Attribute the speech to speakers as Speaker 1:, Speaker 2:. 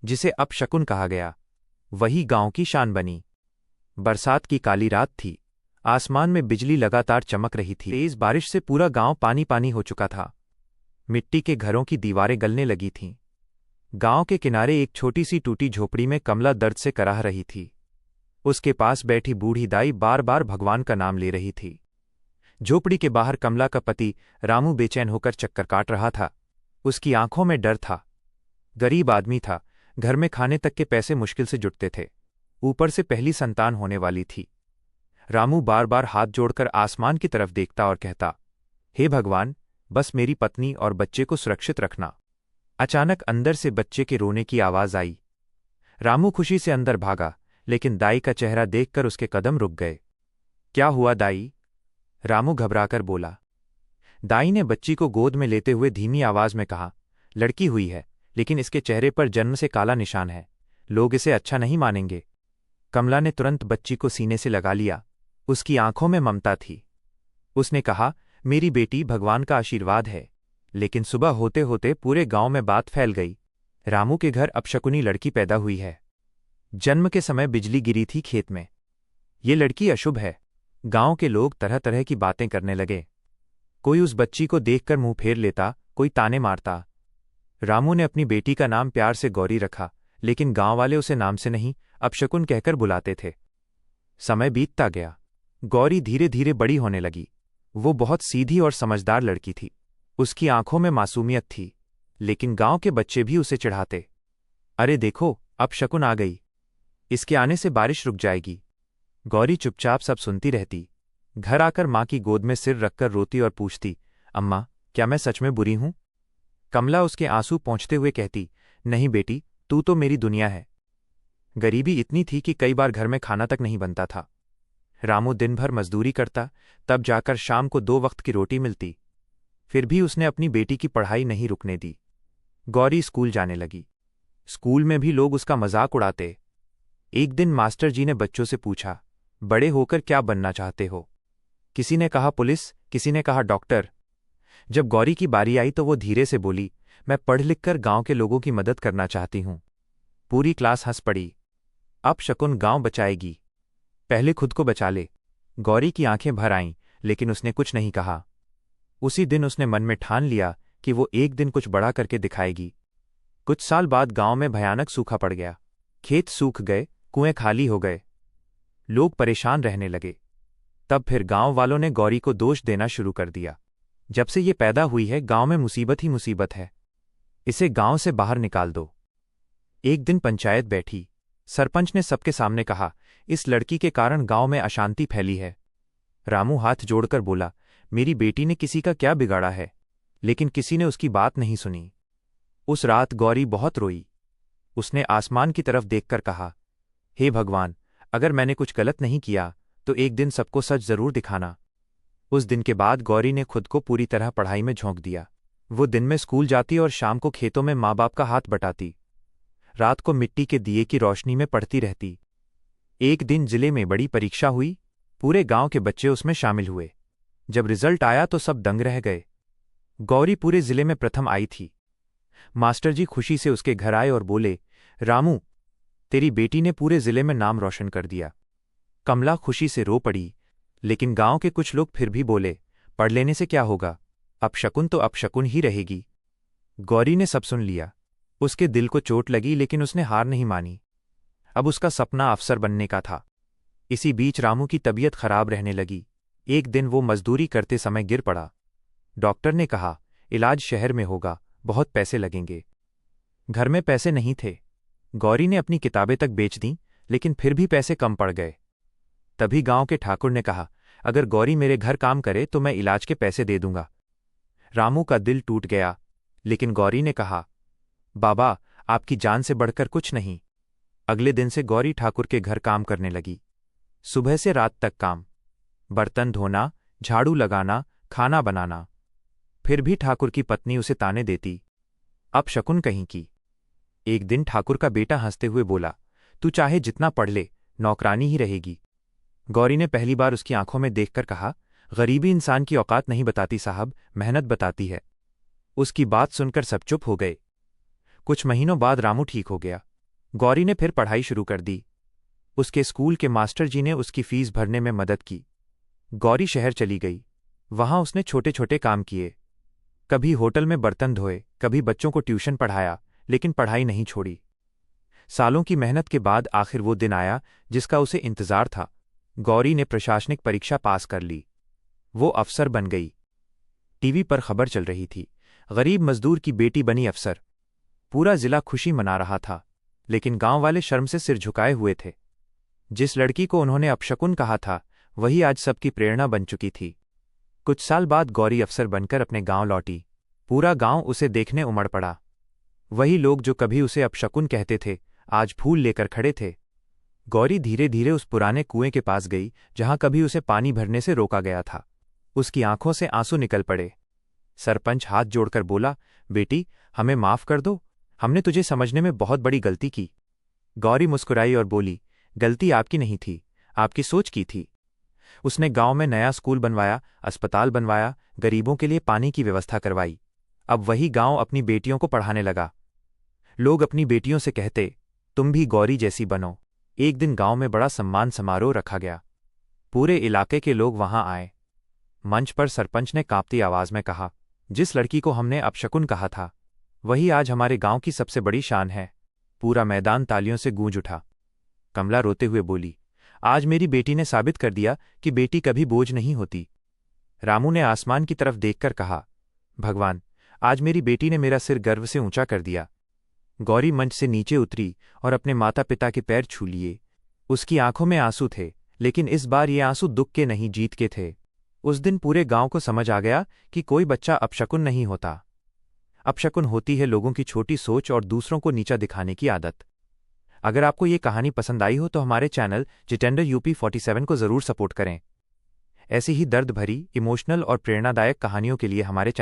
Speaker 1: जिसे अपशकुन कहा गया, वही गांव की शान बनी। बरसात की काली रात थी। आसमान में बिजली लगातार चमक रही थी। तेज बारिश से पूरा गांव पानी पानी हो चुका था। मिट्टी के घरों की दीवारें गलने लगी थीं। गांव के किनारे एक छोटी सी टूटी झोपड़ी में कमला दर्द से कराह रही थी। उसके पास बैठी बूढ़ी दाई बार बार भगवान का नाम ले रही थी। झोपड़ी के बाहर कमला का पति रामू बेचैन होकर चक्कर काट रहा था। उसकी आंखों में डर था। गरीब आदमी था, घर में खाने तक के पैसे मुश्किल से जुटते थे, ऊपर से पहली संतान होने वाली थी। रामू बार बार हाथ जोड़कर आसमान की तरफ देखता और कहता, हे भगवान, बस मेरी पत्नी और बच्चे को सुरक्षित रखना। अचानक अंदर से बच्चे के रोने की आवाज आई। रामू खुशी से अंदर भागा, लेकिन दाई का चेहरा देखकर उसके कदम रुक गए। क्या हुआ दाई? रामू घबराकर बोला। दाई ने बच्ची को गोद में लेते हुए धीमी आवाज में कहा, लड़की हुई है, लेकिन इसके चेहरे पर जन्म से काला निशान है। लोग इसे अच्छा नहीं मानेंगे। कमला ने तुरंत बच्ची को सीने से लगा लिया। उसकी आंखों में ममता थी। उसने कहा, मेरी बेटी भगवान का आशीर्वाद है। लेकिन सुबह होते होते पूरे गांव में बात फैल गई। रामू के घर अपशकुनी लड़की पैदा हुई है। जन्म के समय बिजली गिरी थी खेत में। ये लड़की अशुभ है। गांव के लोग तरह तरह की बातें करने लगे। कोई उस बच्ची को देखकर मुंह फेर लेता, कोई ताने मारता। रामू ने अपनी बेटी का नाम प्यार से गौरी रखा, लेकिन गांव वाले उसे नाम से नहीं, अपशकुन कहकर बुलाते थे। समय बीतता गया। गौरी धीरे धीरे बड़ी होने लगी। वो बहुत सीधी और समझदार लड़की थी। उसकी आंखों में मासूमियत थी, लेकिन गांव के बच्चे भी उसे चिढ़ाते। अरे देखो, अपशकुन आ गई। इसके आने से बारिश रुक जाएगी। गौरी चुपचाप सब सुनती रहती। घर आकर मां की गोद में सिर रखकर रोती और पूछती, अम्मा, क्या मैं सच में बुरी हूं? कमला उसके आंसू पोंछते हुए कहती, नहीं बेटी, तू तो मेरी दुनिया है। गरीबी इतनी थी कि कई बार घर में खाना तक नहीं बनता था। रामू दिन भर मजदूरी करता, तब जाकर शाम को 2 वक्त की रोटी मिलती। फिर भी उसने अपनी बेटी की पढ़ाई नहीं रुकने दी। गौरी स्कूल जाने लगी। स्कूल में भी लोग उसका मजाक उड़ाते। एक दिन मास्टर जी ने बच्चों से पूछा, बड़े होकर क्या बनना चाहते हो? किसी ने कहा पुलिस, किसी ने कहा डॉक्टर। जब गौरी की बारी आई तो वो धीरे से बोली, मैं पढ़ लिख कर गांव के लोगों की मदद करना चाहती हूं। पूरी क्लास हंस पड़ी। अपशकुन गांव बचाएगी, पहले खुद को बचा ले। गौरी की आंखें भर आईं, लेकिन उसने कुछ नहीं कहा। उसी दिन उसने मन में ठान लिया कि वो एक दिन कुछ बड़ा करके दिखाएगी। कुछ साल बाद गांव में भयानक सूखा पड़ गया। खेत सूख गए, कुएं खाली हो गए। लोग परेशान रहने लगे। तब फिर गांव वालों ने गौरी को दोष देना शुरू कर दिया। जब से ये पैदा हुई है, गांव में मुसीबत ही मुसीबत है। इसे गांव से बाहर निकाल दो। एक दिन पंचायत बैठी। सरपंच ने सबके सामने कहा, इस लड़की के कारण गांव में अशांति फैली है। रामू हाथ जोड़कर बोला, मेरी बेटी ने किसी का क्या बिगाड़ा है? लेकिन किसी ने उसकी बात नहीं सुनी। उस रात गौरी बहुत रोई। उसने आसमान की तरफ देखकर कहा, हे भगवान, अगर मैंने कुछ गलत नहीं किया तो एक दिन सबको सच जरूर दिखाना। उस दिन के बाद गौरी ने खुद को पूरी तरह पढ़ाई में झोंक दिया। वो दिन में स्कूल जाती और शाम को खेतों में माँ बाप का हाथ बटाती। रात को मिट्टी के दिए की रोशनी में पढ़ती रहती। एक दिन जिले में बड़ी परीक्षा हुई। पूरे गांव के बच्चे उसमें शामिल हुए। जब रिजल्ट आया तो सब दंग रह गए। गौरी पूरे जिले में प्रथम आई थी। मास्टर जी खुशी से उसके घर आए और बोले, रामू, तेरी बेटी ने पूरे जिले में नाम रोशन कर दिया। कमला खुशी से रो पड़ी, लेकिन गांव के कुछ लोग फिर भी बोले, पढ़ लेने से क्या होगा, अपशकुन तो अपशकुन ही रहेगी। गौरी ने सब सुन लिया। उसके दिल को चोट लगी, लेकिन उसने हार नहीं मानी। अब उसका सपना अफसर बनने का था। इसी बीच रामू की तबीयत खराब रहने लगी। एक दिन वो मजदूरी करते समय गिर पड़ा। डॉक्टर ने कहा, इलाज शहर में होगा, बहुत पैसे लगेंगे। घर में पैसे नहीं थे। गौरी ने अपनी किताबें तक बेच दीं, लेकिन फिर भी पैसे कम पड़ गए। तभी गांव के ठाकुर ने कहा, अगर गौरी मेरे घर काम करे तो मैं इलाज के पैसे दे दूंगा। रामू का दिल टूट गया, लेकिन गौरी ने कहा, बाबा, आपकी जान से बढ़कर कुछ नहीं। अगले दिन से गौरी ठाकुर के घर काम करने लगी। सुबह से रात तक काम, बर्तन धोना, झाड़ू लगाना, खाना बनाना। फिर भी ठाकुर की पत्नी उसे ताने देती, अपशकुन कहीं की। एक दिन ठाकुर का बेटा हंसते हुए बोला, तू चाहे जितना पढ़ ले, नौकरानी ही रहेगी। गौरी ने पहली बार उसकी आंखों में देखकर कहा, गरीबी इंसान की औकात नहीं बताती साहब, मेहनत बताती है। उसकी बात सुनकर सब चुप हो गए। कुछ महीनों बाद रामू ठीक हो गया। गौरी ने फिर पढ़ाई शुरू कर दी। उसके स्कूल के मास्टर जी ने उसकी फीस भरने में मदद की। गौरी शहर चली गई। वहां उसने छोटे छोटे काम किए। कभी होटल में बर्तन धोए, कभी बच्चों को ट्यूशन पढ़ाया, लेकिन पढ़ाई नहीं छोड़ी। सालों की मेहनत के बाद आखिर वो दिन आया जिसका उसे इंतजार था। गौरी ने प्रशासनिक परीक्षा पास कर ली। वो अफसर बन गई। टीवी पर खबर चल रही थी, गरीब मजदूर की बेटी बनी अफसर। पूरा जिला खुशी मना रहा था, लेकिन गांव वाले शर्म से सिर झुकाए हुए थे। जिस लड़की को उन्होंने अपशकुन कहा था, वही आज सबकी प्रेरणा बन चुकी थी। कुछ साल बाद गौरी अफसर बनकर अपने गांव लौटी। पूरा गांव उसे देखने उमड़ पड़ा। वही लोग जो कभी उसे अपशकुन कहते थे, आज फूल लेकर खड़े थे। गौरी धीरे धीरे उस पुराने कुएं के पास गई जहां कभी उसे पानी भरने से रोका गया था। उसकी आंखों से आंसू निकल पड़े। सरपंच हाथ जोड़कर बोला, बेटी, हमें माफ कर दो, हमने तुझे समझने में बहुत बड़ी गलती की। गौरी मुस्कुराई और बोली, गलती आपकी नहीं थी, आपकी सोच की थी। उसने गांव में नया स्कूल बनवाया, अस्पताल बनवाया, गरीबों के लिए पानी की व्यवस्था करवाई। अब वही गांव अपनी बेटियों को पढ़ाने लगा। लोग अपनी बेटियों से कहते, तुम भी गौरी जैसी बनो। एक दिन गांव में बड़ा सम्मान समारोह रखा गया। पूरे इलाके के लोग वहां आए। मंच पर सरपंच ने कांपती आवाज में कहा, जिस लड़की को हमने अपशकुन कहा था, वही आज हमारे गांव की सबसे बड़ी शान है। पूरा मैदान तालियों से गूंज उठा। कमला रोते हुए बोली, आज मेरी बेटी ने साबित कर दिया कि बेटी कभी बोझ नहीं होती। रामू ने आसमान की तरफ देखकर कहा, भगवान, आज मेरी बेटी ने मेरा सिर गर्व से ऊंचा कर दिया। गौरी मंच से नीचे उतरी और अपने माता पिता के पैर छू लिए। उसकी आंखों में आंसू थे, लेकिन इस बार ये आंसू दुख के नहीं, जीत के थे। उस दिन पूरे गांव को समझ आ गया कि कोई बच्चा अपशकुन नहीं होता। अपशकुन होती है लोगों की छोटी सोच और दूसरों को नीचा दिखाने की आदत। अगर आपको ये कहानी पसंद आई हो तो हमारे चैनल जितेंद्र UP47 को जरूर सपोर्ट करें। ऐसी ही दर्द भरी, इमोशनल और प्रेरणादायक कहानियों के लिए हमारे चैनल